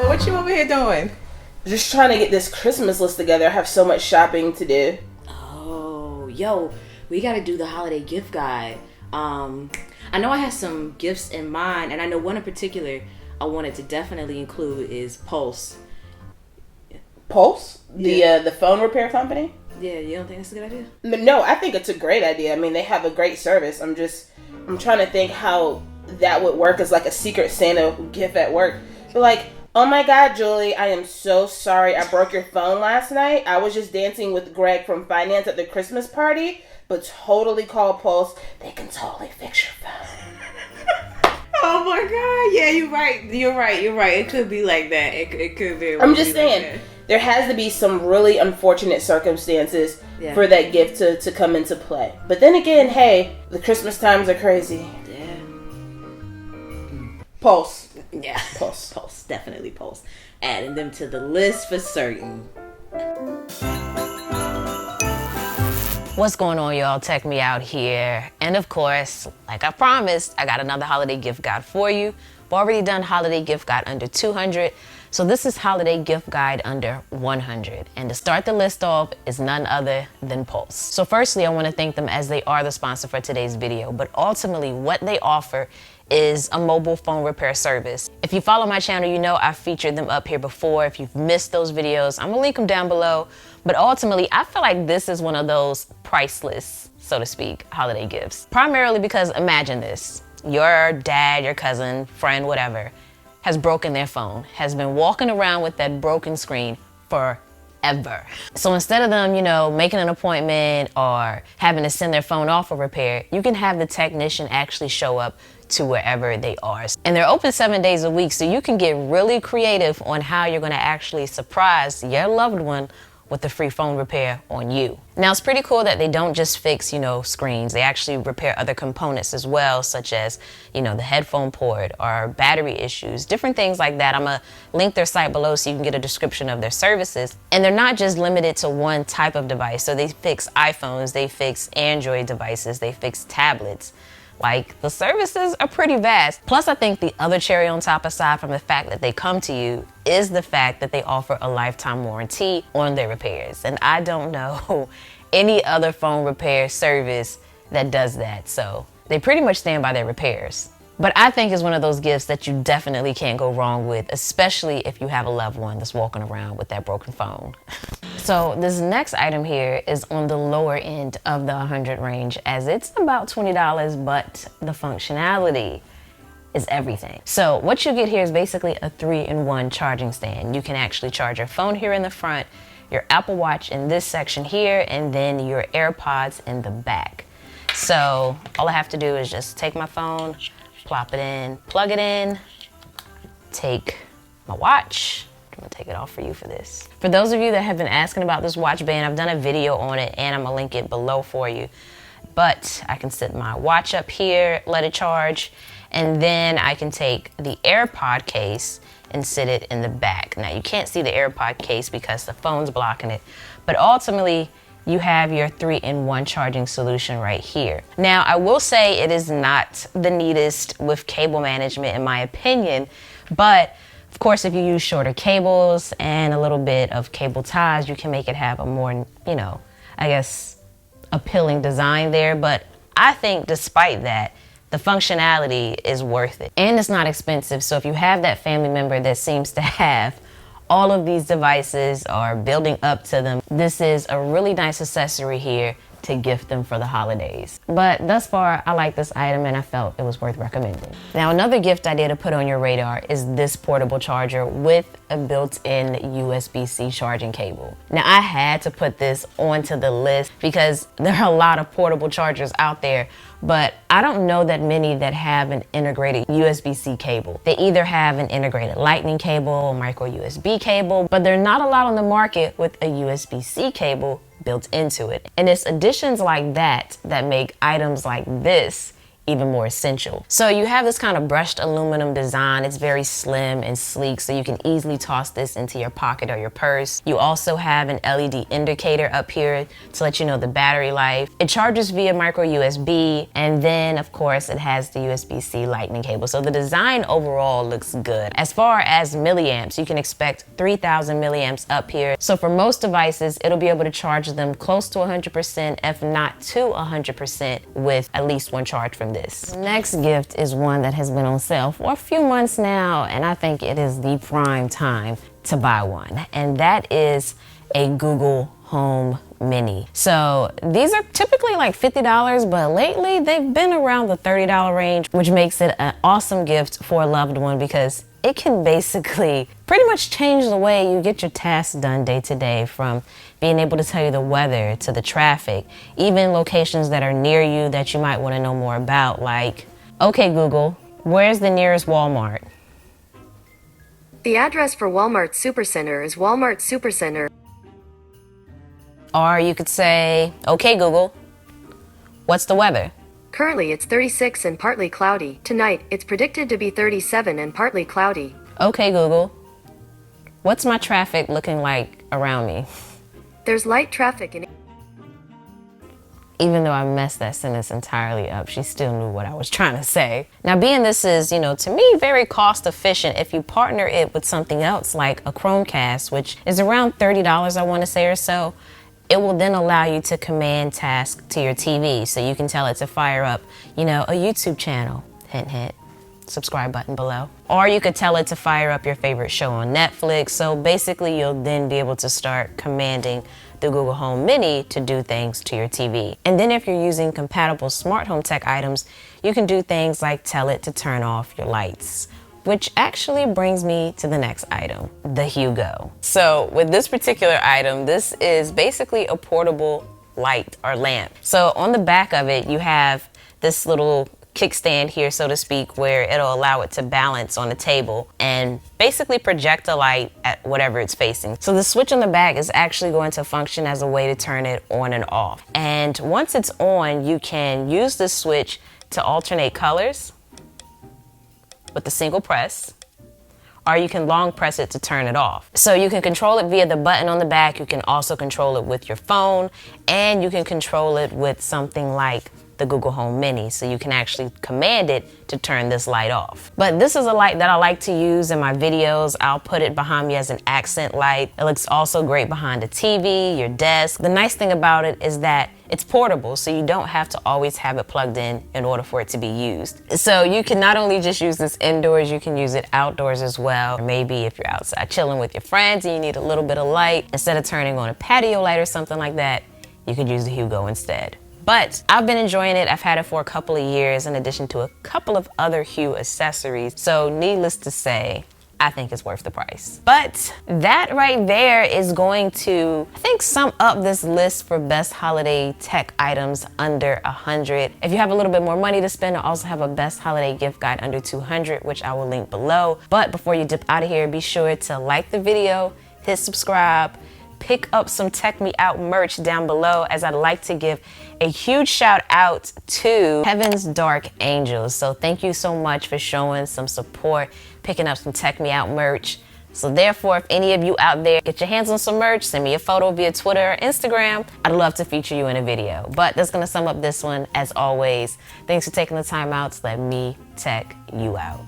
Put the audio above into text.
what you over here doing? Just trying to get this Christmas list together. I have so much shopping to do. Oh, yo, we gotta do the holiday gift guide. I know I have some gifts in mind, and I know one in particular I wanted to definitely include is Puls. Puls? Yeah. The phone repair company? Yeah, you don't think that's a good idea? No, I think it's a great idea. I mean, they have a great service. I'm trying to think how that would work as like a secret Santa gift at work. You're like, oh my God, Julie, I am so sorry I broke your phone last night. I was just dancing with Greg from finance at the Christmas party, but totally call Pulse. They can totally fix your phone. Oh my God, yeah, you're right. It could be like that. It could be. I'm just saying, there has to be some really unfortunate circumstances for that gift to come into play. But then again, hey, the Christmas times are crazy. Yeah. Pulse. Yeah. Pulse. Definitely Pulse. Adding them to the list for certain. What's going on, y'all? Tech Me Out here. And of course, like I promised, I got another holiday gift guide for you. I've already done holiday gift guide under 200. So this is holiday gift guide under 100. And to start the list off is none other than Pulse. So firstly, I want to thank them as they are the sponsor for today's video. But ultimately, what they offer is a mobile phone repair service. If you follow my channel, you know I've featured them up here before. If you've missed those videos, I'm gonna link them down below. But ultimately, I feel like this is one of those priceless, so to speak, holiday gifts. Primarily because imagine this, your dad, your cousin, friend, whatever, has broken their phone, has been walking around with that broken screen forever. So instead of them, making an appointment or having to send their phone off for repair, you can have the technician actually show up to wherever they are. And they're open 7 days a week, so you can get really creative on how you're gonna actually surprise your loved one with the free phone repair on you. Now, it's pretty cool that they don't just fix, screens. They actually repair other components as well, such as, the headphone port or battery issues, different things like that. I'm gonna link their site below so you can get a description of their services. And they're not just limited to one type of device. So they fix iPhones, they fix Android devices, they fix tablets. Like, the services are pretty vast. Plus, I think the other cherry on top, aside from the fact that they come to you, is the fact that they offer a lifetime warranty on their repairs. And I don't know any other phone repair service that does that. So they pretty much stand by their repairs. But I think it's one of those gifts that you definitely can't go wrong with, especially if you have a loved one that's walking around with that broken phone. So this next item here is on the lower end of the 100 range, as it's about $20, but the functionality is everything. So what you get here is basically a 3-in-1 charging stand. You can actually charge your phone here in the front, your Apple Watch in this section here, and then your AirPods in the back. So all I have to do is just take my phone, plop it in, plug it in, take my watch. I'm gonna take it off for you for this. For those of you that have been asking about this watch band, I've done a video on it and I'm gonna link it below for you. But I can set my watch up here, let it charge, and then I can take the AirPod case and sit it in the back. Now you can't see the AirPod case because the phone's blocking it, but ultimately you have your 3-in-1 charging solution right here. Now, I will say it is not the neatest with cable management in my opinion, but of course, if you use shorter cables and a little bit of cable ties, you can make it have a more, I guess, appealing design there. But I think despite that, the functionality is worth it. And it's not expensive. So if you have that family member that seems to have all of these devices or building up to them, this is a really nice accessory here to gift them for the holidays. But thus far, I like this item and I felt it was worth recommending. Now, another gift idea to put on your radar is this portable charger with a built-in USB-C charging cable. Now, I had to put this onto the list because there are a lot of portable chargers out there, but I don't know that many that have an integrated USB-C cable. They either have an integrated lightning cable, micro USB cable, but there are not a lot on the market with a USB-C cable built into it. And it's additions like that that make items like this even more essential. So you have this kind of brushed aluminum design. It's very slim and sleek, so you can easily toss this into your pocket or your purse. You also have an LED indicator up here to let you know the battery life. It charges via micro USB, and then of course it has the USB-C lightning cable. So the design overall looks good. As far as milliamps, you can expect 3,000 milliamps up here. So for most devices, it'll be able to charge them close to 100%, if not to 100%, with at least one charge from this. Next gift is one that has been on sale for a few months now, and I think it is the prime time to buy one, and that is a Google Home Mini. So these are typically like $50, but lately they've been around the $30 range, which makes it an awesome gift for a loved one because it can basically pretty much change the way you get your tasks done day to day, from being able to tell you the weather to the traffic, even locations that are near you that you might want to know more about, like, okay Google, where's the nearest Walmart? The address for Walmart Supercenter is Walmart Supercenter. Or you could say, okay Google, what's the weather? Currently it's 36 and partly cloudy. Tonight it's predicted to be 37 and partly cloudy. Okay Google, what's my traffic looking like around me? There's light traffic in... Even though I messed that sentence entirely up, she still knew what I was trying to say. Now, being this is, to me, very cost efficient, if you partner it with something else like a Chromecast, which is around $30, I want to say, or so, it will then allow you to command tasks to your TV. So you can tell it to fire up, a YouTube channel. Hint, hint. Subscribe button below. Or you could tell it to fire up your favorite show on Netflix. So basically you'll then be able to start commanding the Google Home Mini to do things to your TV. And then if you're using compatible smart home tech items, you can do things like tell it to turn off your lights. Which actually brings me to the next item, the Hugo. So with this particular item, this is basically a portable light or lamp. So on the back of it, you have this little kickstand here, so to speak, where it'll allow it to balance on the table and basically project a light at whatever it's facing. So the switch on the back is actually going to function as a way to turn it on and off. And once it's on, you can use this switch to alternate colors with a single press, or you can long press it to turn it off. So you can control it via the button on the back. You can also control it with your phone, and you can control it with something like the Google Home Mini, so you can actually command it to turn this light off. But this is a light that I like to use in my videos. I'll put it behind me as an accent light. It looks also great behind a TV, your desk. The nice thing about it is that it's portable, so you don't have to always have it plugged in order for it to be used. So you can not only just use this indoors, you can use it outdoors as well. Or maybe if you're outside chilling with your friends and you need a little bit of light, instead of turning on a patio light or something like that, you could use the Hugo instead. But I've been enjoying it. I've had it for a couple of years in addition to a couple of other Hue accessories. So needless to say, I think it's worth the price. But that right there is going to, I think, sum up this list for best holiday tech items under 100. If you have a little bit more money to spend, I also have a best holiday gift guide under 200, which I will link below. But before you dip out of here, be sure to like the video, hit subscribe, pick up some Tech Me Out merch down below, as I'd like to give a huge shout out to Heaven's Dark Angels. So thank you so much for showing some support, picking up some Tech Me Out merch. So therefore, if any of you out there get your hands on some merch, send me a photo via Twitter or Instagram. I'd love to feature you in a video. But that's gonna sum up this one. As always, thanks for taking the time out to let me tech you out.